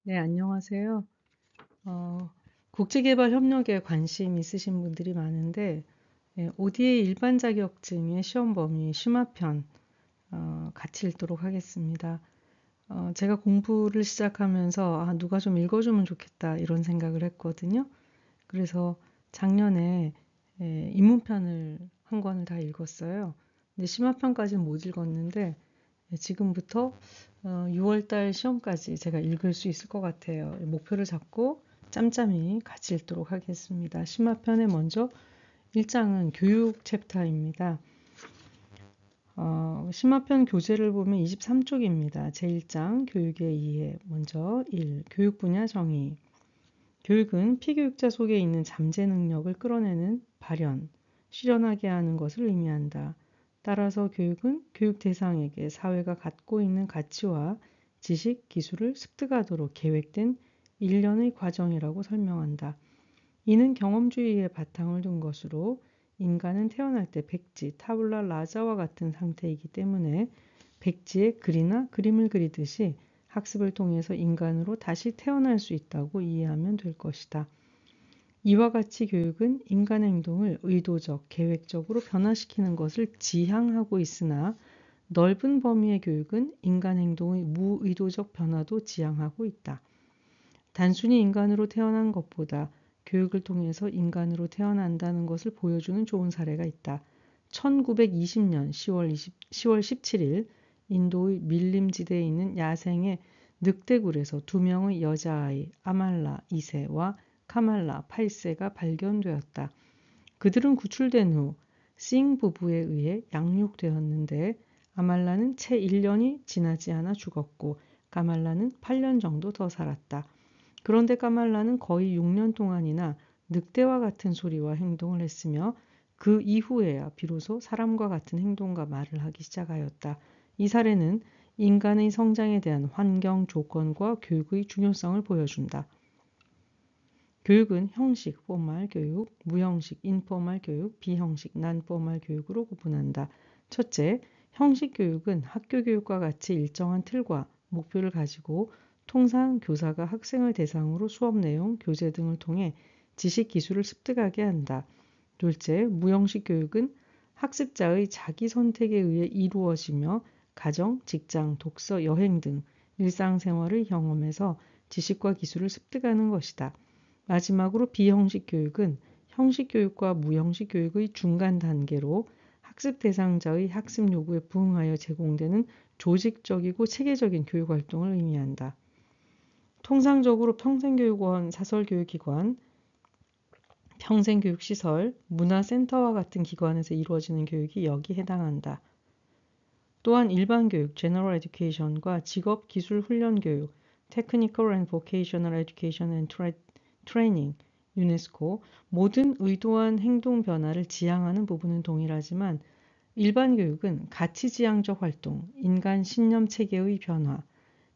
네, 안녕하세요. 어, 국제개발 협력에 관심 있으신 분들이 많은데, ODA 일반 자격증의 시험 범위 심화편 같이 읽도록 하겠습니다. 제가 공부를 시작하면서 누가 좀 읽어주면 좋겠다 이런 생각을 했거든요. 그래서 작년에 입문편을 한 권을 다 읽었어요. 근데 심화편까지는 못 읽었는데 지금부터 6월달 시험까지 제가 읽을 수 있을 것 같아요. 목표를 잡고 짬짬이 같이 읽도록 하겠습니다. 심화편에 먼저 1장은 교육 챕터입니다. 심화편 교재를 보면 23쪽입니다. 제1장 교육의 이해. 먼저 1. 교육 분야 정의. 교육은 피교육자 속에 있는 잠재 능력을 끌어내는 발현, 실현하게 하는 것을 의미한다. 따라서 교육은 교육 대상에게 사회가 갖고 있는 가치와 지식, 기술을 습득하도록 계획된 일련의 과정이라고 설명한다. 이는 경험주의의 바탕을 둔 것으로 인간은 태어날 때 백지, 타블라 라자와 같은 상태이기 때문에 백지에 글이나 그림을 그리듯이 학습을 통해서 인간으로 다시 태어날 수 있다고 이해하면 될 것이다. 이와 같이 교육은 인간의 행동을 의도적, 계획적으로 변화시키는 것을 지향하고 있으나 넓은 범위의 교육은 인간 행동의 무의도적 변화도 지향하고 있다. 단순히 인간으로 태어난 것보다 교육을 통해서 인간으로 태어난다는 것을 보여주는 좋은 사례가 있다. 1920년 10월 17일 인도의 밀림지대에 있는 야생의 늑대굴에서 두 명의 여자아이 아말라 2세와 카말라 8세가 발견되었다. 그들은 구출된 후 싱 부부에 의해 양육되었는데 아말라는 채 1년이 지나지 않아 죽었고 까말라는 8년 정도 더 살았다. 그런데 까말라는 거의 6년 동안이나 늑대와 같은 소리와 행동을 했으며 그 이후에야 비로소 사람과 같은 행동과 말을 하기 시작하였다. 이 사례는 인간의 성장에 대한 환경 조건과 교육의 중요성을 보여준다. 교육은 형식, 포멀 교육, 무형식, 인포멀 교육, 비형식, 난포멀 교육으로 구분한다. 첫째, 형식 교육은 학교 교육과 같이 일정한 틀과 목표를 가지고 통상 교사가 학생을 대상으로 수업 내용, 교재 등을 통해 지식 기술을 습득하게 한다. 둘째, 무형식 교육은 학습자의 자기 선택에 의해 이루어지며 가정, 직장, 독서, 여행 등 일상생활을 경험해서 지식과 기술을 습득하는 것이다. 마지막으로 비형식 교육은 형식 교육과 무형식 교육의 중간 단계로 학습 대상자의 학습 요구에 부응하여 제공되는 조직적이고 체계적인 교육 활동을 의미한다. 통상적으로 평생교육원, 사설교육기관, 평생교육시설, 문화센터와 같은 기관에서 이루어지는 교육이 여기 해당한다. 또한 일반교육, General Education과 직업기술훈련교육, Technical and Vocational Education and Training, 유네스코, 모든 의도한 행동 변화를 지향하는 부분은 동일하지만 일반 교육은 가치지향적 활동, 인간 신념 체계의 변화,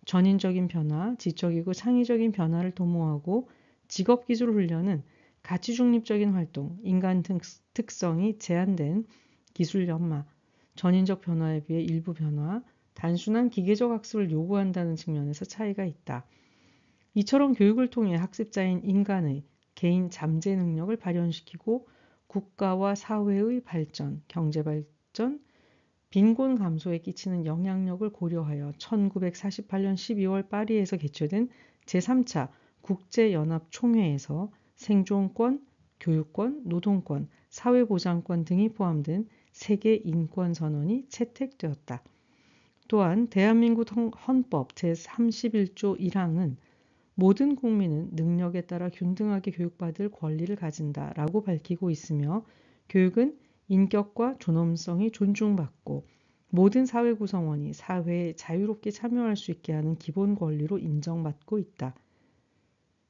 전인적인 변화, 지적이고 창의적인 변화를 도모하고 직업기술 훈련은 가치 중립적인 활동, 인간 특성이 제한된 기술 연마, 전인적 변화에 비해 일부 변화, 단순한 기계적 학습을 요구한다는 측면에서 차이가 있다. 이처럼 교육을 통해 학습자인 인간의 개인 잠재 능력을 발현시키고 국가와 사회의 발전, 경제 발전, 빈곤 감소에 끼치는 영향력을 고려하여 1948년 12월 파리에서 개최된 제3차 국제연합총회에서 생존권, 교육권, 노동권, 사회보장권 등이 포함된 세계 인권선언이 채택되었다. 또한 대한민국 헌법 제31조 1항은 모든 국민은 능력에 따라 균등하게 교육받을 권리를 가진다라고 밝히고 있으며 교육은 인격과 존엄성이 존중받고 모든 사회 구성원이 사회에 자유롭게 참여할 수 있게 하는 기본 권리로 인정받고 있다.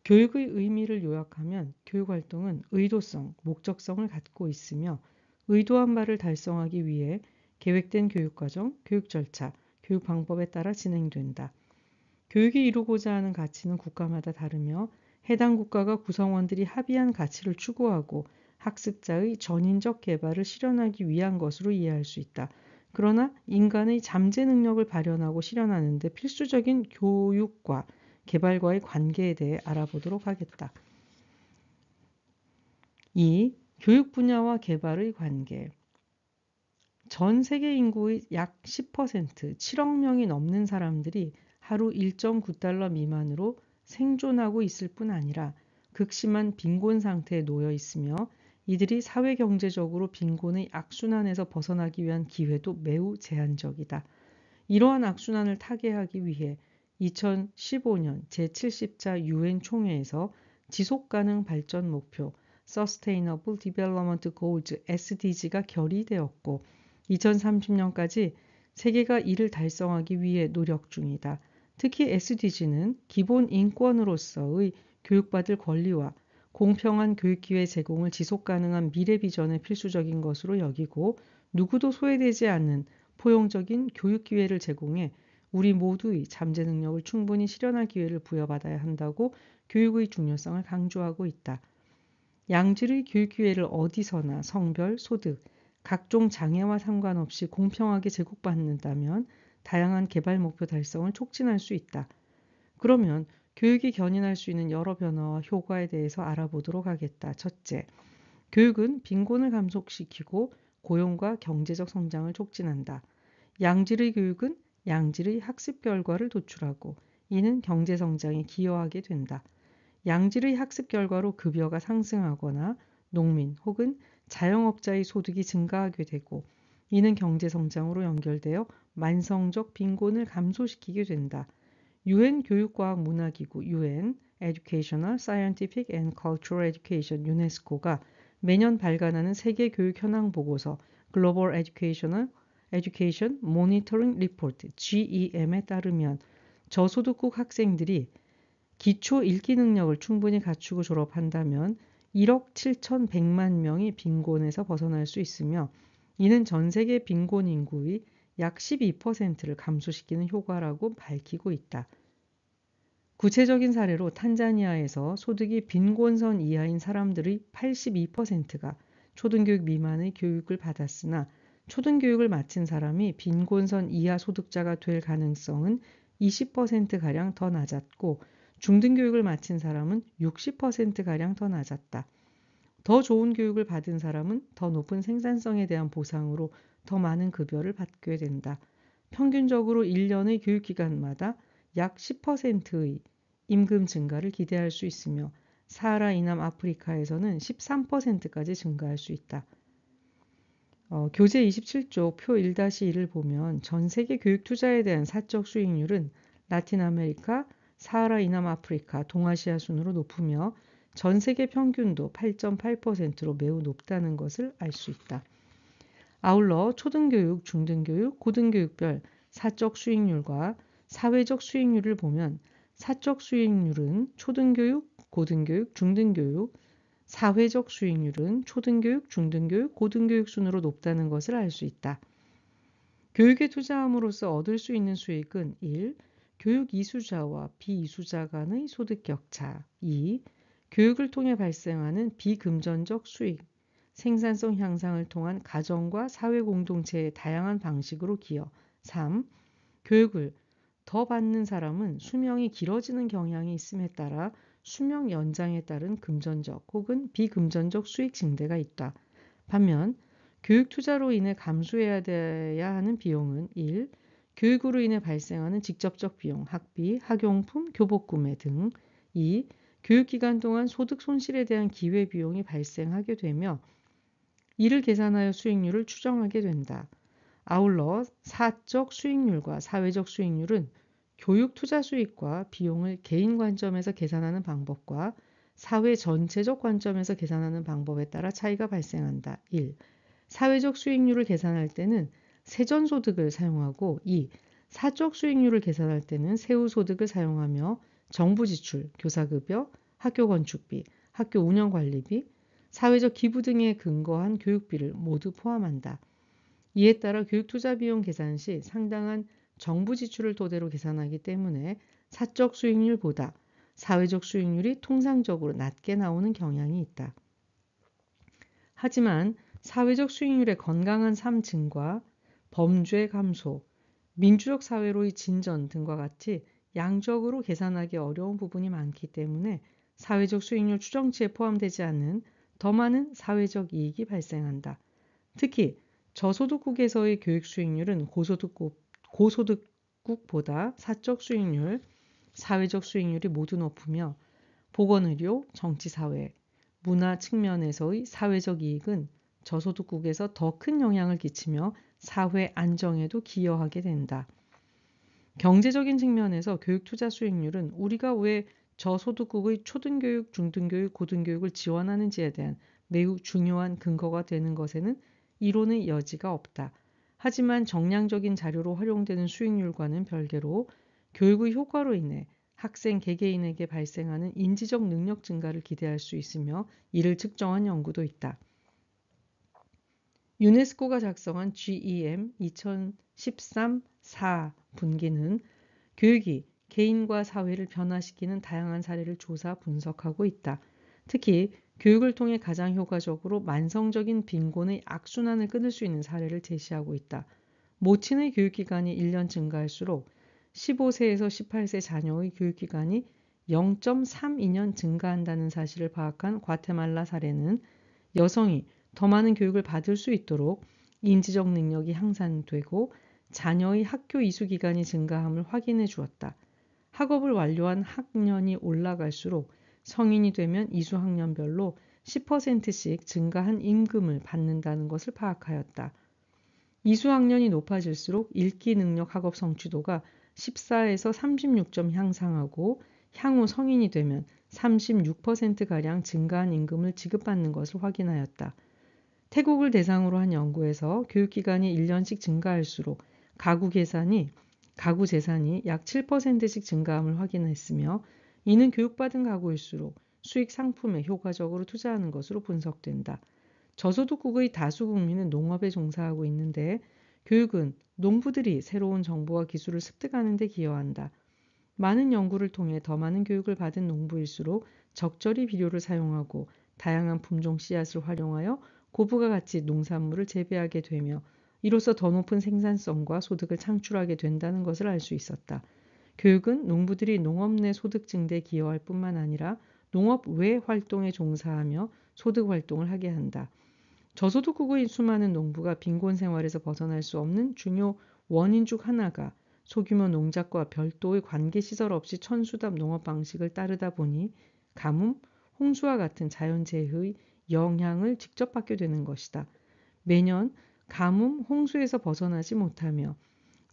교육의 의미를 요약하면 교육활동은 의도성, 목적성을 갖고 있으며 의도한 바를 달성하기 위해 계획된 교육과정, 교육 절차, 교육 방법에 따라 진행된다. 교육이 이루고자 하는 가치는 국가마다 다르며 해당 국가가 구성원들이 합의한 가치를 추구하고 학습자의 전인적 개발을 실현하기 위한 것으로 이해할 수 있다. 그러나 인간의 잠재 능력을 발현하고 실현하는 데 필수적인 교육과 개발과의 관계에 대해 알아보도록 하겠다. 2. 교육 분야와 개발의 관계. 전 세계 인구의 약 10%, 7억 명이 넘는 사람들이 하루 1.9달러 미만으로 생존하고 있을 뿐 아니라 극심한 빈곤 상태에 놓여 있으며 이들이 사회경제적으로 빈곤의 악순환에서 벗어나기 위한 기회도 매우 제한적이다. 이러한 악순환을 타개하기 위해 2015년 제70차 유엔 총회에서 지속가능 발전 목표 Sustainable Development Goals SDG가 결의되었고 2030년까지 세계가 이를 달성하기 위해 노력 중이다. 특히 SDG는 기본 인권으로서의 교육받을 권리와 공평한 교육기회 제공을 지속가능한 미래 비전의 필수적인 것으로 여기고 누구도 소외되지 않는 포용적인 교육 기회를 제공해 우리 모두의 잠재 능력을 충분히 실현할 기회를 부여받아야 한다고 교육의 중요성을 강조하고 있다. 양질의 교육 기회를 어디서나 성별, 소득, 각종 장애와 상관없이 공평하게 제공받는다면 다양한 개발 목표 달성을 촉진할 수 있다. 그러면 교육이 견인할 수 있는 여러 변화와 효과에 대해서 알아보도록 하겠다. 첫째, 교육은 빈곤을 감소시키고 고용과 경제적 성장을 촉진한다. 양질의 교육은 양질의 학습 결과를 도출하고 이는 경제 성장에 기여하게 된다. 양질의 학습 결과로 급여가 상승하거나 농민 혹은 자영업자의 소득이 증가하게 되고 이는 경제 성장으로 연결되어 만성적 빈곤을 감소시키게 된다. 유엔 교육과학문화기구 UN Educational, Scientific and Cultural Education 유네스코가 매년 발간하는 세계 교육 현황 보고서 Global Education Monitoring Report GEM에 따르면 저소득국 학생들이 기초 읽기 능력을 충분히 갖추고 졸업한다면 1억 7,100만 명이 빈곤에서 벗어날 수 있으며 이는 전 세계 빈곤 인구의 약 12%를 감소시키는 효과라고 밝히고 있다. 구체적인 사례로 탄자니아에서 소득이 빈곤선 이하인 사람들의 82%가 초등교육 미만의 교육을 받았으나 초등교육을 마친 사람이 빈곤선 이하 소득자가 될 가능성은 20%가량 더 낮았고 중등교육을 마친 사람은 60%가량 더 낮았다. 더 좋은 교육을 받은 사람은 더 높은 생산성에 대한 보상으로 더 많은 급여를 받게 된다. 평균적으로 1년의 교육기간마다 약 10%의 임금 증가를 기대할 수 있으며 사하라 이남 아프리카에서는 13%까지 증가할 수 있다. 교재 27쪽 표 1-1을 보면 전 세계 교육 투자에 대한 사적 수익률은 라틴 아메리카, 사하라 이남 아프리카, 동아시아 순으로 높으며 전 세계 평균도 8.8%로 매우 높다는 것을 알 수 있다. 아울러 초등교육, 중등교육, 고등교육별 사적 수익률과 사회적 수익률을 보면 사적 수익률은 초등교육, 고등교육, 중등교육, 사회적 수익률은 초등교육, 중등교육, 고등교육 순으로 높다는 것을 알 수 있다. 교육에 투자함으로써 얻을 수 있는 수익은 1. 교육 이수자와 비이수자 간의 소득 격차 2. 교육을 통해 발생하는 비금전적 수익, 생산성 향상을 통한 가정과 사회 공동체의 다양한 방식으로 기여 3. 교육을 더 받는 사람은 수명이 길어지는 경향이 있음에 따라 수명 연장에 따른 금전적 혹은 비금전적 수익 증대가 있다. 반면 교육 투자로 인해 감수해야 하는 비용은 1. 교육으로 인해 발생하는 직접적 비용, 학비, 학용품, 교복 구매 등 2. 교육기간 동안 소득 손실에 대한 기회비용이 발생하게 되며 이를 계산하여 수익률을 추정하게 된다. 아울러 사적 수익률과 사회적 수익률은 교육 투자 수익과 비용을 개인 관점에서 계산하는 방법과 사회 전체적 관점에서 계산하는 방법에 따라 차이가 발생한다. 1. 사회적 수익률을 계산할 때는 세전소득을 사용하고 2. 사적 수익률을 계산할 때는 세후소득을 사용하며 정부 지출, 교사급여, 학교 건축비, 학교 운영관리비, 사회적 기부 등에 근거한 교육비를 모두 포함한다. 이에 따라 교육 투자 비용 계산 시 상당한 정부 지출을 토대로 계산하기 때문에 사적 수익률보다 사회적 수익률이 통상적으로 낮게 나오는 경향이 있다. 하지만 사회적 수익률의 건강한 삶 증과 범죄 감소, 민주적 사회로의 진전 등과 같이 양적으로 계산하기 어려운 부분이 많기 때문에 사회적 수익률 추정치에 포함되지 않는 더 많은 사회적 이익이 발생한다. 특히 저소득국에서의 교육 수익률은 고소득국보다 사적 수익률, 사회적 수익률이 모두 높으며 보건의료, 정치사회, 문화 측면에서의 사회적 이익은 저소득국에서 더 큰 영향을 끼치며 사회 안정에도 기여하게 된다. 경제적인 측면에서 교육 투자 수익률은 우리가 왜 저소득국의 초등교육, 중등교육, 고등교육을 지원하는지에 대한 매우 중요한 근거가 되는 것에는 이론의 여지가 없다. 하지만 정량적인 자료로 활용되는 수익률과는 별개로 교육의 효과로 인해 학생 개개인에게 발생하는 인지적 능력 증가를 기대할 수 있으며 이를 측정한 연구도 있다. 유네스코가 작성한 GEM 2013-4 분기는 교육이 개인과 사회를 변화시키는 다양한 사례를 조사 분석하고 있다. 특히 교육을 통해 가장 효과적으로 만성적인 빈곤의 악순환을 끊을 수 있는 사례를 제시하고 있다. 모친의 교육기간이 1년 증가할수록 15세에서 18세 자녀의 교육기간이 0.32년 증가한다는 사실을 파악한 과테말라 사례는 여성이 더 많은 교육을 받을 수 있도록 인지적 능력이 향상되고 자녀의 학교 이수 기간이 증가함을 확인해 주었다. 학업을 완료한 학년이 올라갈수록 성인이 되면 이수 학년별로 10%씩 증가한 임금을 받는다는 것을 파악하였다. 이수 학년이 높아질수록 읽기 능력 학업 성취도가 14에서 36점 향상하고 향후 성인이 되면 36%가량 증가한 임금을 지급받는 것을 확인하였다. 태국을 대상으로 한 연구에서 교육기간이 1년씩 증가할수록 가구 재산이 약 7%씩 증가함을 확인했으며 이는 교육받은 가구일수록 수익 상품에 효과적으로 투자하는 것으로 분석된다. 저소득국의 다수 국민은 농업에 종사하고 있는데 교육은 농부들이 새로운 정보와 기술을 습득하는 데 기여한다. 많은 연구를 통해 더 많은 교육을 받은 농부일수록 적절히 비료를 사용하고 다양한 품종 씨앗을 활용하여 고부가 가치 농산물을 재배하게 되며 이로써 더 높은 생산성과 소득을 창출하게 된다는 것을 알 수 있었다. 교육은 농부들이 농업 내 소득 증대에 기여할 뿐만 아니라 농업 외 활동에 종사하며 소득 활동을 하게 한다. 저소득국의 수많은 농부가 빈곤 생활에서 벗어날 수 없는 중요 원인 중 하나가 소규모 농작과 별도의 관계시설 없이 천수답 농업 방식을 따르다 보니 가뭄, 홍수와 같은 자연재해의 영향을 직접 받게 되는 것이다. 매년 가뭄, 홍수에서 벗어나지 못하며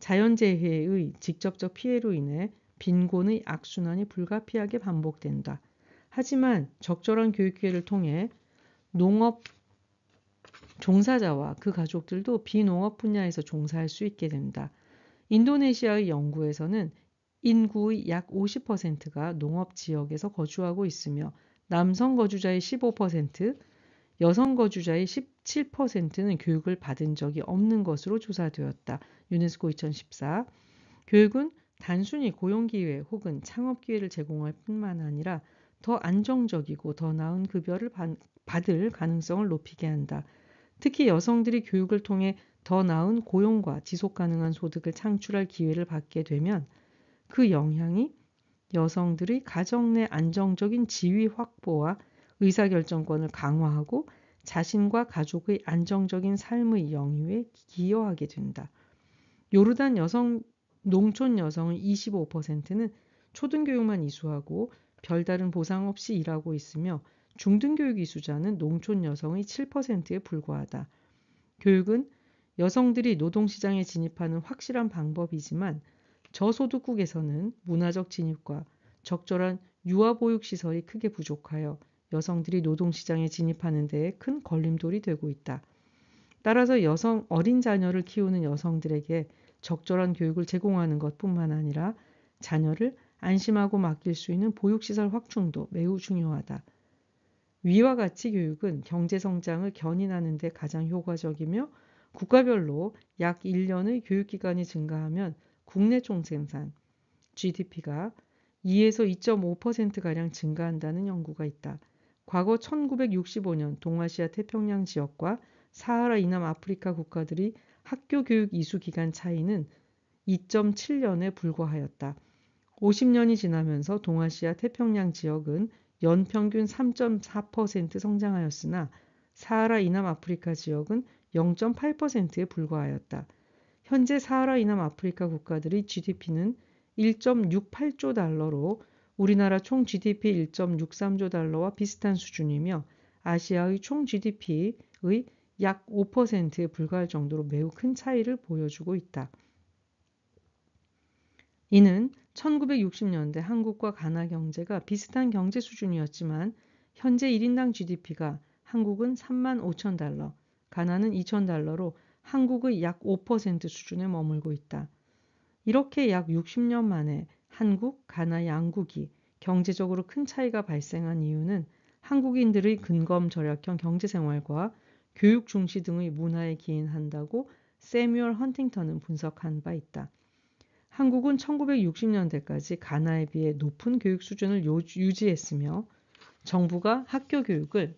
자연재해의 직접적 피해로 인해 빈곤의 악순환이 불가피하게 반복된다. 하지만 적절한 교육 기회를 통해 농업 종사자와 그 가족들도 비농업 분야에서 종사할 수 있게 된다. 인도네시아의 연구에서는 인구의 약 50%가 농업 지역에서 거주하고 있으며 남성 거주자의 15%, 여성 거주자의 17%는 교육을 받은 적이 없는 것으로 조사되었다. 유네스코 2014. 교육은 단순히 고용기회 혹은 창업기회를 제공할 뿐만 아니라 더 안정적이고 더 나은 급여를 받을 가능성을 높이게 한다. 특히 여성들이 교육을 통해 더 나은 고용과 지속 가능한 소득을 창출할 기회를 받게 되면 그 영향이 여성들의 가정 내 안정적인 지위 확보와 의사결정권을 강화하고 자신과 가족의 안정적인 삶의 영위에 기여하게 된다. 요르단 농촌 여성의 25%는 초등교육만 이수하고 별다른 보상 없이 일하고 있으며 중등교육 이수자는 농촌 여성의 7%에 불과하다. 교육은 여성들이 노동시장에 진입하는 확실한 방법이지만 저소득국에서는 문화적 진입과 적절한 유아보육시설이 크게 부족하여 여성들이 노동시장에 진입하는 데에 큰 걸림돌이 되고 있다. 따라서 어린 자녀를 키우는 여성들에게 적절한 교육을 제공하는 것뿐만 아니라 자녀를 안심하고 맡길 수 있는 보육시설 확충도 매우 중요하다. 위와 같이 교육은 경제성장을 견인하는 데 가장 효과적이며 국가별로 약 1년의 교육기간이 증가하면 국내 총생산, GDP가 2에서 2.5%가량 증가한다는 연구가 있다. 과거 1965년 동아시아 태평양 지역과 사하라 이남 아프리카 국가들이 학교 교육 이수 기간 차이는 2.7년에 불과하였다. 50년이 지나면서 동아시아 태평양 지역은 연평균 3.4% 성장하였으나 사하라 이남 아프리카 지역은 0.8%에 불과하였다. 현재 사하라 이남 아프리카 국가들의 GDP는 1.68조 달러로 우리나라 총 GDP 1.63조 달러와 비슷한 수준이며 아시아의 총 GDP의 약 5%에 불과할 정도로 매우 큰 차이를 보여주고 있다. 이는 1960년대 한국과 가나 경제가 비슷한 경제 수준이었지만 현재 1인당 GDP가 한국은 3만 5천 달러, 가나는 2천 달러로 한국의 약 5% 수준에 머물고 있다. 이렇게 약 60년 만에 한국, 가나 양국이 경제적으로 큰 차이가 발생한 이유는 한국인들의 근검 절약형 경제생활과 교육 중시 등의 문화에 기인한다고 세뮤얼 헌팅턴은 분석한 바 있다. 한국은 1960년대까지 가나에 비해 높은 교육 수준을 유지했으며 정부가 학교 교육을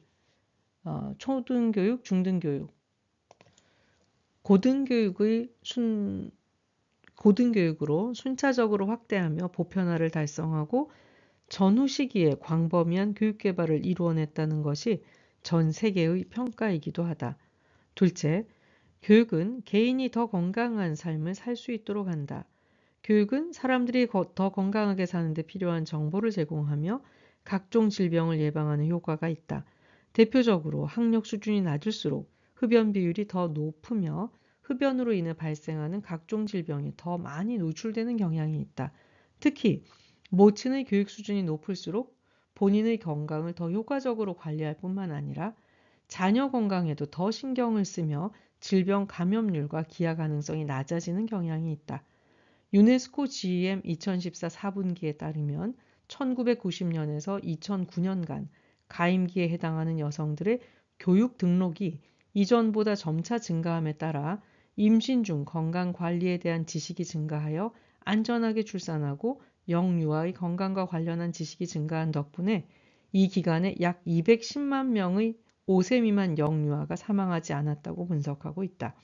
초등교육, 중등교육, 고등교육으로 순차적으로 확대하며 보편화를 달성하고 전후 시기에 광범위한 교육 개발을 이루어냈다는 것이 전 세계의 평가이기도 하다. 둘째, 교육은 개인이 더 건강한 삶을 살 수 있도록 한다. 교육은 사람들이 더 건강하게 사는 데 필요한 정보를 제공하며 각종 질병을 예방하는 효과가 있다. 대표적으로 학력 수준이 낮을수록 흡연 비율이 더 높으며 흡연으로 인해 발생하는 각종 질병에 더 많이 노출되는 경향이 있다. 특히 모친의 교육 수준이 높을수록 본인의 건강을 더 효과적으로 관리할 뿐만 아니라 자녀 건강에도 더 신경을 쓰며 질병 감염률과 기아 가능성이 낮아지는 경향이 있다. 유네스코 GEM 2014 4분기에 따르면 1990년에서 2009년간 가임기에 해당하는 여성들의 교육 등록이 이전보다 점차 증가함에 따라 임신 중 건강 관리에 대한 지식이 증가하여 안전하게 출산하고 영유아의 건강과 관련한 지식이 증가한 덕분에 이 기간에 약 210만 명의 5세 미만 영유아가 사망하지 않았다고 분석하고 있다.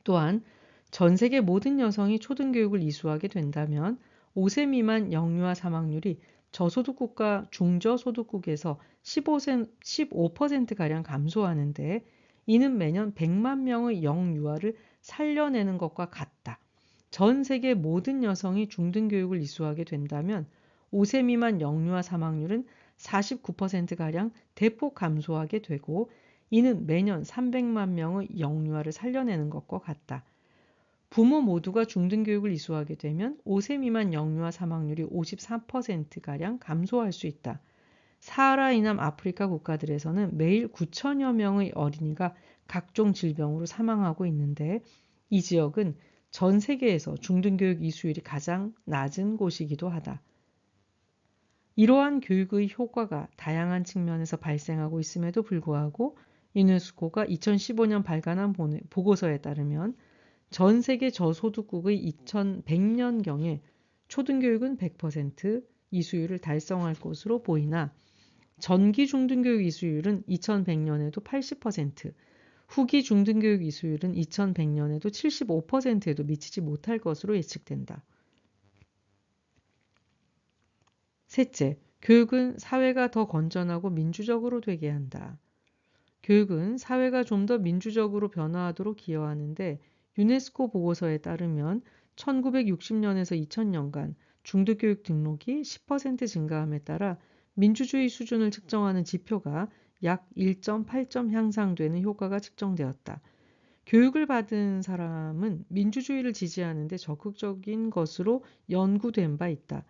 또한 전 세계 모든 여성이 초등교육을 이수하게 된다면 5세 미만 영유아 사망률이 저소득국가 중저소득국에서 15%가량 감소하는데 이는 매년 100만 명의 영유아를 살려내는 것과 같다. 전 세계 모든 여성이 중등교육을 이수하게 된다면 5세 미만 영유아 사망률은 49%가량 대폭 감소하게 되고 이는 매년 300만 명의 영유아를 살려내는 것과 같다. 부모 모두가 중등교육을 이수하게 되면 5세 미만 영유아 사망률이 54%가량 감소할 수 있다. 사하라 이남 아프리카 국가들에서는 매일 9천여 명의 어린이가 각종 질병으로 사망하고 있는데 이 지역은 전 세계에서 중등교육 이수율이 가장 낮은 곳이기도 하다. 이러한 교육의 효과가 다양한 측면에서 발생하고 있음에도 불구하고 유네스코가 2015년 발간한 보고서에 따르면 전 세계 저소득국의 2100년경에 초등교육은 100% 이수율을 달성할 것으로 보이나 전기 중등교육 이수율은 2100년에도 80%, 후기 중등교육 이수율은 2100년에도 75%에도 미치지 못할 것으로 예측된다. 셋째, 교육은 사회가 더 건전하고 민주적으로 되게 한다. 교육은 사회가 좀 더 민주적으로 변화하도록 기여하는데 유네스코 보고서에 따르면 1960년에서 2000년간 중등교육 등록이 10% 증가함에 따라 민주주의 수준을 측정하는 지표가 약 1.8점 향상되는 효과가 측정되었다. 교육을 받은 사람은 민주주의를 지지하는 데 적극적인 것으로 연구된 바 있다.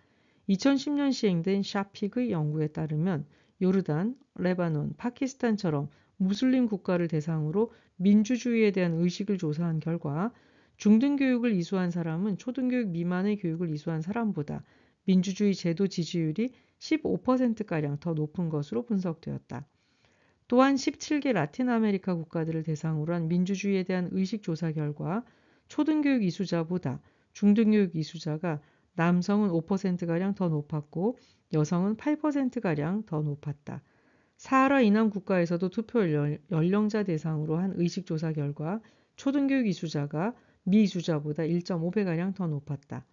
2010년 시행된 샤픽의 연구에 따르면 요르단, 레바논, 파키스탄처럼 무슬림 국가를 대상으로 민주주의에 대한 의식을 조사한 결과 중등교육을 이수한 사람은 초등교육 미만의 교육을 이수한 사람보다 민주주의 제도 지지율이 15%가량 더 높은 것으로 분석되었다. 또한 17개 라틴 아메리카 국가들을 대상으로 한 민주주의에 대한 의식 조사 결과 초등교육 이수자보다 중등교육 이수자가 남성은 5%가량 더 높았고 여성은 8%가량 더 높았다. 사하라 이남 국가에서도 투표 연령자 대상으로 한 의식조사 결과 초등교육 이수자가 미이수자보다 1.5배가량 더 높았다.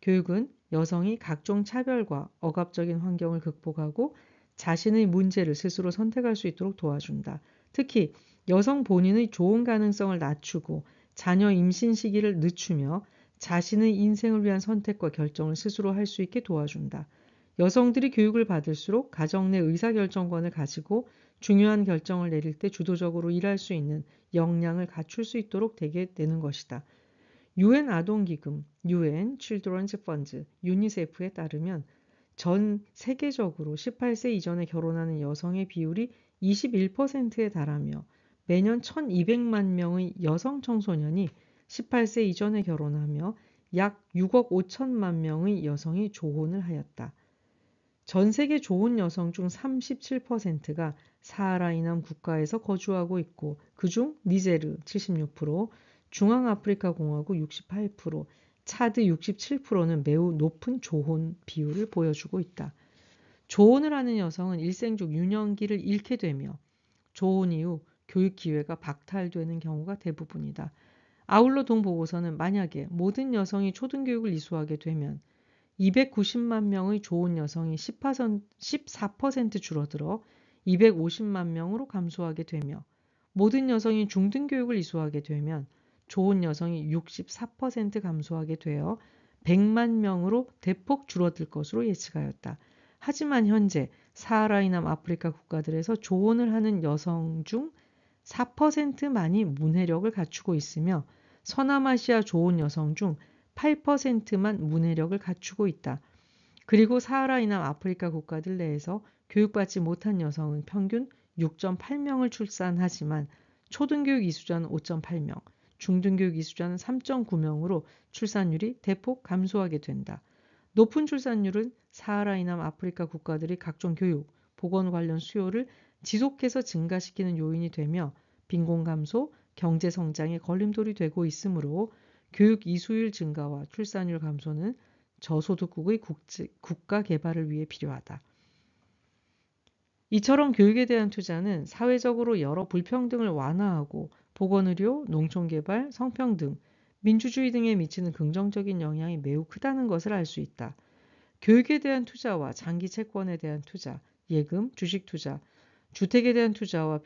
교육은 여성이 각종 차별과 억압적인 환경을 극복하고 자신의 문제를 스스로 선택할 수 있도록 도와준다. 특히 여성 본인의 좋은 가능성을 낮추고 자녀 임신 시기를 늦추며 자신의 인생을 위한 선택과 결정을 스스로 할 수 있게 도와준다. 여성들이 교육을 받을수록 가정 내 의사결정권을 가지고 중요한 결정을 내릴 때 주도적으로 일할 수 있는 역량을 갖출 수 있도록 되게 되는 것이다. UN 아동기금, UN Children's Fund, 유니세프에 따르면 전 세계적으로 18세 이전에 결혼하는 여성의 비율이 21%에 달하며 매년 1200만 명의 여성 청소년이 18세 이전에 결혼하며 약 6억 5천만 명의 여성이 조혼을 하였다. 전 세계 조혼 여성 중 37%가 사하라 이남 국가에서 거주하고 있고 그중 니제르 76%, 중앙아프리카 공화국 68%, 차드 67%는 매우 높은 조혼 비율을 보여주고 있다. 조혼을 하는 여성은 일생 중 유년기를 잃게 되며 조혼 이후 교육 기회가 박탈되는 경우가 대부분이다. 아울러 동보고서는 만약에 모든 여성이 초등교육을 이수하게 되면 290만 명의 조혼 여성이 14% 줄어들어 250만 명으로 감소하게 되며 모든 여성이 중등교육을 이수하게 되면 조혼 여성이 64% 감소하게 되어 100만 명으로 대폭 줄어들 것으로 예측하였다. 하지만 현재 사하라 이남 아프리카 국가들에서 조혼을 하는 여성 중 4%만이 문해력을 갖추고 있으며 서남아시아 조혼 여성 중 8%만 문해력을 갖추고 있다. 그리고 사하라 이남 아프리카 국가들 내에서 교육받지 못한 여성은 평균 6.8명을 출산하지만 초등교육 이수자는 5.8명, 중등교육 이수자는 3.9명으로 출산율이 대폭 감소하게 된다. 높은 출산율은 사하라 이남 아프리카 국가들이 각종 교육, 보건 관련 수요를 지속해서 증가시키는 요인이 되며 빈곤 감소, 경제 성장의 걸림돌이 되고 있으므로 교육 이수율 증가와 출산율 감소는 저소득국의 국가 개발을 위해 필요하다. 이처럼 교육에 대한 투자는 사회적으로 여러 불평등을 완화하고 보건의료, 농촌개발, 성평등, 민주주의 등에 미치는 긍정적인 영향이 매우 크다는 것을 알 수 있다. 교육에 대한 투자와 장기 채권에 대한 투자, 예금, 주식 투자, 주택에 대한 투자와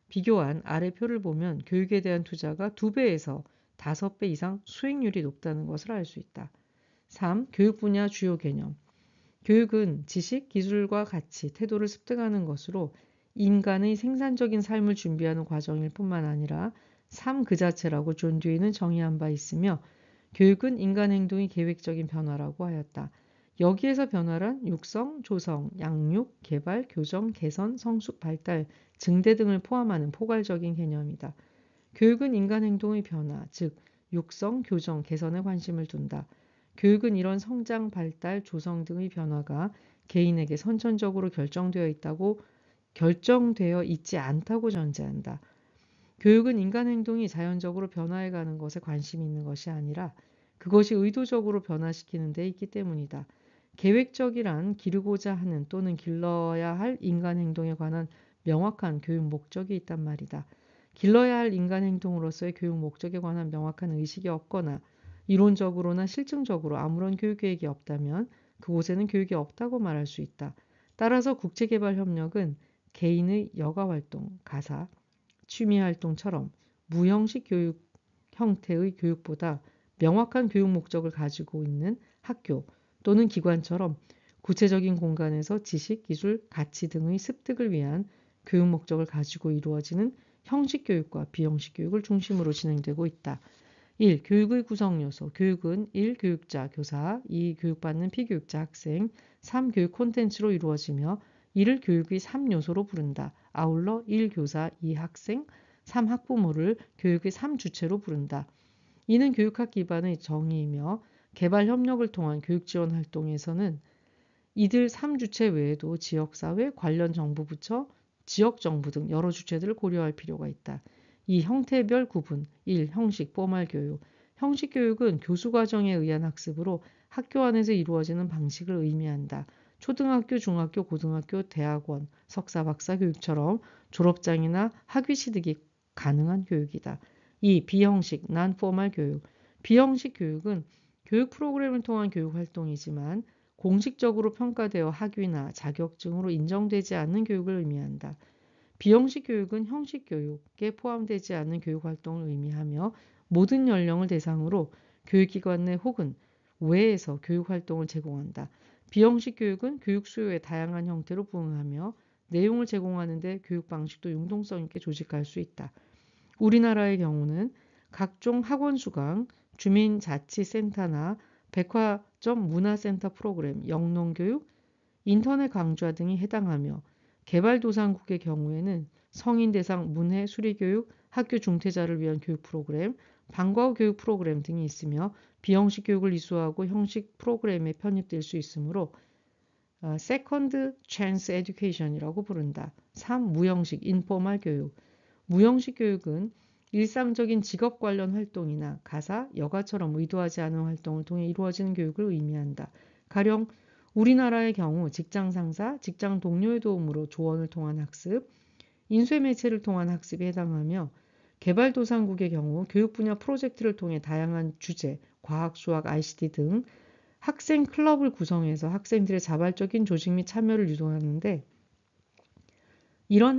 비교한 아래 표를 보면 교육에 대한 투자가 2배에서 5배 이상 수익률이 높다는 것을 알 수 있다. 3. 교육 분야 주요 개념. 교육은 지식, 기술과 가치, 태도를 습득하는 것으로 인간의 생산적인 삶을 준비하는 과정일 뿐만 아니라 삶 그 자체라고 존 듀이는 정의한 바 있으며 교육은 인간 행동의 계획적인 변화라고 하였다. 여기에서 변화란 육성, 조성, 양육, 개발, 교정, 개선, 성숙, 발달, 증대 등을 포함하는 포괄적인 개념이다. 교육은 인간 행동의 변화, 즉 육성, 교정, 개선에 관심을 둔다. 교육은 이런 성장, 발달, 조성 등의 변화가 개인에게 선천적으로 결정되어 있지 않다고 전제한다. 교육은 인간 행동이 자연적으로 변화해가는 것에 관심이 있는 것이 아니라 그것이 의도적으로 변화시키는 데 있기 때문이다. 계획적이란 기르고자 하는 또는 길러야 할 인간 행동에 관한 명확한 교육 목적이 있단 말이다. 길러야 할 인간 행동으로서의 교육 목적에 관한 명확한 의식이 없거나 이론적으로나 실증적으로 아무런 교육 계획이 없다면 그곳에는 교육이 없다고 말할 수 있다. 따라서 국제개발협력은 개인의 여가활동, 가사, 취미활동처럼 무형식 교육 형태의 교육보다 명확한 교육 목적을 가지고 있는 학교 또는 기관처럼 구체적인 공간에서 지식, 기술, 가치 등의 습득을 위한 교육 목적을 가지고 이루어지는 형식 교육과 비형식 교육을 중심으로 진행되고 있다. 1. 교육의 구성요소. 교육은 1. 교육자, 교사, 2. 교육받는 피교육자, 학생, 3. 교육 콘텐츠로 이루어지며 이를 교육의 3요소로 부른다. 아울러 1. 교사, 2. 학생, 3. 학부모를 교육의 3주체로 부른다. 이는 교육학 기반의 정의이며 개발 협력을 통한 교육 지원 활동에서는 이들 3주체 외에도 지역사회, 관련 정부 부처, 지역정부 등 여러 주체들을 고려할 필요가 있다. 이 형태별 구분. 1. 형식, 포멀 교육. 형식 교육은 교수과정에 의한 학습으로 학교 안에서 이루어지는 방식을 의미한다. 초등학교, 중학교, 고등학교, 대학원, 석사, 박사 교육처럼 졸업장이나 학위 취득이 가능한 교육이다. 2. 비형식, non-formal 교육. 비형식 교육은 교육 프로그램을 통한 교육 활동이지만 공식적으로 평가되어 학위나 자격증으로 인정되지 않는 교육을 의미한다. 비형식 교육은 형식 교육에 포함되지 않는 교육 활동을 의미하며 모든 연령을 대상으로 교육기관 내 혹은 외에서 교육 활동을 제공한다. 비형식 교육은 교육 수요에 다양한 형태로 부응하며 내용을 제공하는데 교육 방식도 융통성 있게 조직할 수 있다. 우리나라의 경우는 각종 학원 수강, 주민자치센터나 백화점 문화센터 프로그램, 영농교육, 인터넷 강좌 등이 해당하며 개발도상국의 경우에는 성인 대상 문해 수리교육, 학교 중퇴자를 위한 교육 프로그램, 방과 후 교육 프로그램 등이 있으며 비형식 교육을 이수하고 형식 프로그램에 편입될 수 있으므로 Second Chance Education이라고 부른다. 3. 무형식 인포멀 교육. 무형식 교육은 일상적인 직업 관련 활동이나 가사, 여가처럼 의도하지 않은 활동을 통해 이루어지는 교육을 의미한다. 가령 우리나라의 경우 직장 상사, 직장 동료의 도움으로 조언을 통한 학습, 인쇄 매체를 통한 학습에 해당하며 개발도상국의 경우 교육 분야 프로젝트를 통해 다양한 주제, 과학, 수학, ICT 등 학생 클럽을 구성해서 학생들의 자발적인 조직 및 참여를 유도하는데 이런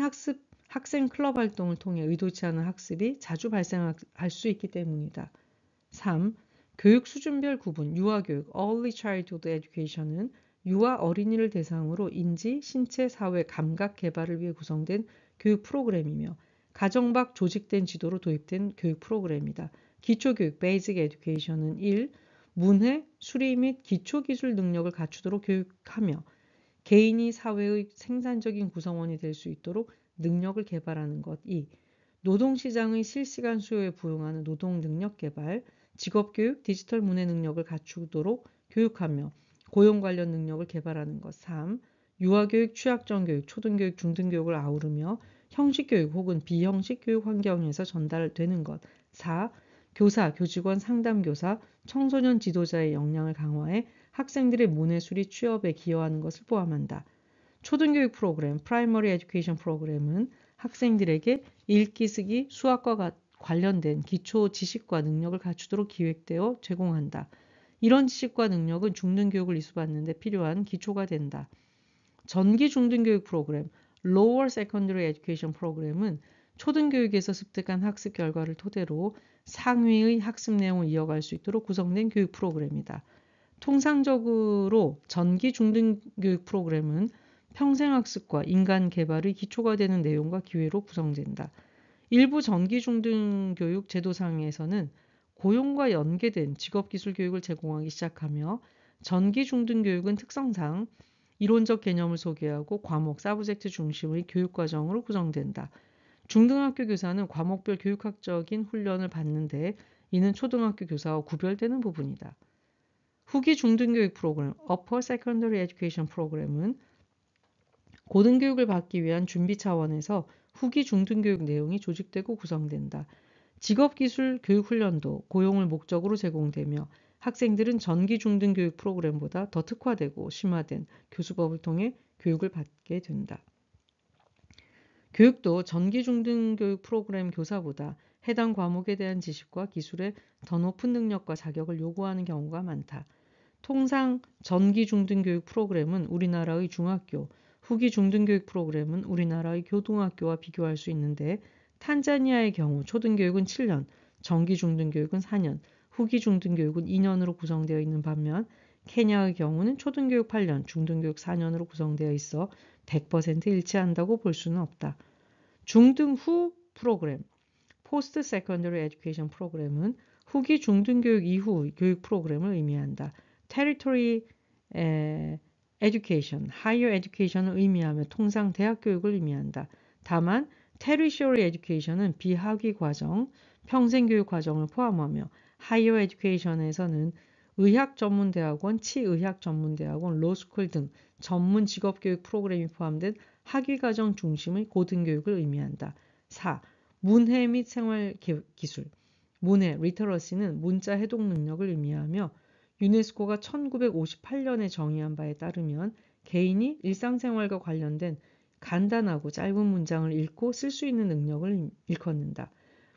학생 클럽 활동을 통해 의도치 않은 학습이 자주 발생할 수 있기 때문이다. 3. 교육 수준별 구분, 유아교육, Early Childhood Education은 유아 어린이를 대상으로 인지, 신체, 사회, 감각 개발을 위해 구성된 교육 프로그램이며 가정 밖 조직된 지도로 도입된 교육 프로그램이다. 기초교육, Basic Education은 1. 문해, 수리 및 기초기술 능력을 갖추도록 교육하며 개인이 사회의 생산적인 구성원이 될 수 있도록 능력을 개발하는 것. 2. 노동시장의 실시간 수요에 부응하는 노동 능력 개발, 직업교육, 디지털 문해 능력을 갖추도록 교육하며 고용 관련 능력을 개발하는 것. 3. 유아교육, 취약전 교육, 초등교육, 중등교육을 아우르며 형식교육 혹은 비형식 교육 환경에서 전달되는 것. 4. 교사, 교직원, 상담교사, 청소년 지도자의 역량을 강화해 학생들의 문해수리 취업에 기여하는 것을 포함한다. 초등교육 프로그램, Primary Education 프로그램은 학생들에게 읽기, 쓰기, 수학과 관련된 기초 지식과 능력을 갖추도록 기획되어 제공한다. 이런 지식과 능력은 중등교육을 이수받는 데 필요한 기초가 된다. 전기 중등교육 프로그램, Lower Secondary Education 프로그램은 초등교육에서 습득한 학습 결과를 토대로 상위의 학습 내용을 이어갈 수 있도록 구성된 교육 프로그램이다. 통상적으로 전기 중등교육 프로그램은 평생학습과 인간 개발의 기초가 되는 내용과 기회로 구성된다. 일부 전기 중등교육 제도상에서는 고용과 연계된 직업기술 교육을 제공하기 시작하며 전기 중등교육은 특성상 이론적 개념을 소개하고 과목, 사브젝트 중심의 교육과정으로 구성된다. 중등학교 교사는 과목별 교육학적인 훈련을 받는데 이는 초등학교 교사와 구별되는 부분이다. 후기 중등교육 프로그램, Upper Secondary Education 프로그램은 고등교육을 받기 위한 준비 차원에서 후기 중등교육 내용이 조직되고 구성된다. 직업기술 교육훈련도 고용을 목적으로 제공되며 학생들은 전기 중등교육 프로그램보다 더 특화되고 심화된 교수법을 통해 교육을 받게 된다. 교육도 전기 중등교육 프로그램 교사보다 해당 과목에 대한 지식과 기술에 더 높은 능력과 자격을 요구하는 경우가 많다. 통상 전기 중등교육 프로그램은 우리나라의 중학교, 후기 중등교육 프로그램은 우리나라의 교동학교와 비교할 수 있는데 탄자니아의 경우 초등교육은 7년, 전기 중등교육은 4년, 후기 중등교육은 2년으로 구성되어 있는 반면 케냐의 경우는 초등교육 8년, 중등교육 4년으로 구성되어 있어 100% 일치한다고 볼 수는 없다. 중등 후 프로그램, Post Secondary Education 프로그램은 후기 중등교육 이후 교육 프로그램을 의미한다. Tertiary Education, Higher Education을 의미하며 통상 대학 교육을 의미한다. 다만 Tertiary Education은 비학위 과정, 평생교육 과정을 포함하며 Higher Education에서는 의학 전문대학원, 치의학 전문대학원, 로스쿨 등 전문 직업교육 프로그램이 포함된 학위과정 중심의 고등교육을 의미한다. 4. 문해 및 생활기술, 문해, 리터러시는 문자 해독 능력을 의미하며 유네스코가 1958년에 정의한 바에 따르면 개인이 일상생활과 관련된 간단하고 짧은 문장을 읽고 쓸 수 있는 능력을 일컫는다.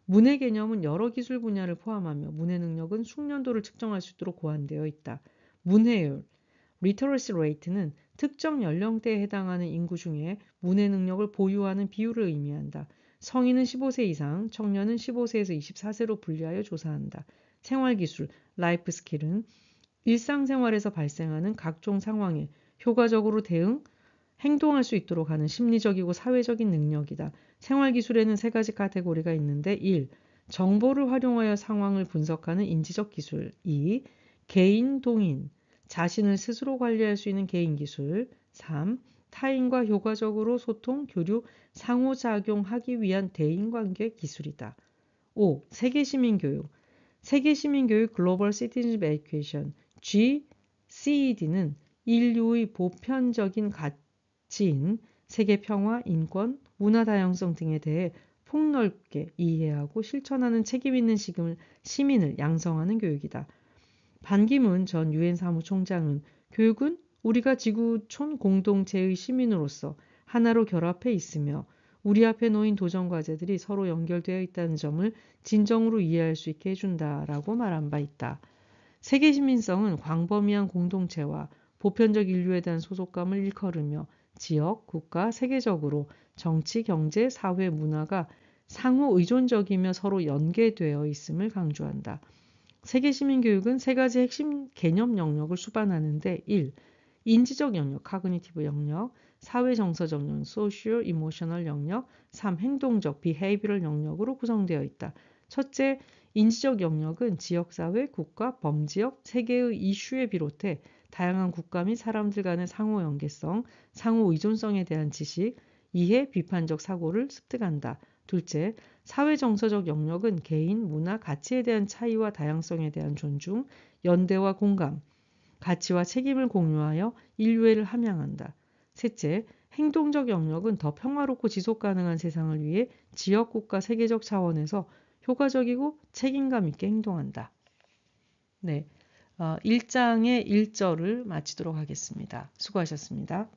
문해 개념은 여러 기술 분야를 포함하며 문해 능력은 숙련도를 측정할 수 있도록 고안되어 있다. 문해율, literacy rate는 특정 연령대에 해당하는 인구 중에 문해 능력을 보유하는 비율을 의미한다. 성인은 15세 이상, 청년은 15세에서 24세로 분리하여 조사한다. 생활기술, 라이프 스킬은 일상생활에서 발생하는 각종 상황에 효과적으로 대응, 행동할 수 있도록 하는 심리적이고 사회적인 능력이다. 생활기술에는 세 가지 카테고리가 있는데 1. 정보를 활용하여 상황을 분석하는 인지적 기술 2. 개인 동인, 자신을 스스로 관리할 수 있는 개인기술 3. 타인과 효과적으로 소통, 교류, 상호작용하기 위한 대인관계 기술이다. 5. 세계시민교육 세계시민교육 글로벌 시티즌십 에듀케이션 GCED는 인류의 보편적인 가치인 세계 평화, 인권, 문화 다양성 등에 대해 폭넓게 이해하고 실천하는 책임 있는 시민을 양성하는 교육이다. 반기문 전 유엔 사무총장은 교육은 우리가 지구촌 공동체의 시민으로서 하나로 결합해 있으며 우리 앞에 놓인 도전 과제들이 서로 연결되어 있다는 점을 진정으로 이해할 수 있게 해준다라고 말한 바 있다. 세계 시민성은 광범위한 공동체와 보편적 인류에 대한 소속감을 일컬으며 지역, 국가, 세계적으로 정치, 경제, 사회, 문화가 상호 의존적이며 서로 연계되어 있음을 강조한다. 세계시민교육은 세 가지 핵심 개념 영역을 수반하는데 1. 인지적 영역, 카그니티브 영역, 사회정서적 영역, 소시오 이모셔널 영역, 3. 행동적, 비헤이비럴 영역으로 구성되어 있다. 첫째, 인지적 영역은 지역사회, 국가, 범지역, 세계의 이슈에 비롯해 다양한 국가 및 사람들 간의 상호 연계성, 상호 의존성에 대한 지식, 이해, 비판적 사고를 습득한다. 둘째, 사회정서적 영역은 개인, 문화, 가치에 대한 차이와 다양성에 대한 존중, 연대와 공감, 가치와 책임을 공유하여 인류애를 함양한다. 셋째, 행동적 영역은 더 평화롭고 지속 가능한 세상을 위해 지역, 국가, 세계적 차원에서 효과적이고 책임감 있게 행동한다. 네, 1장의 1절을 마치도록 하겠습니다. 수고하셨습니다.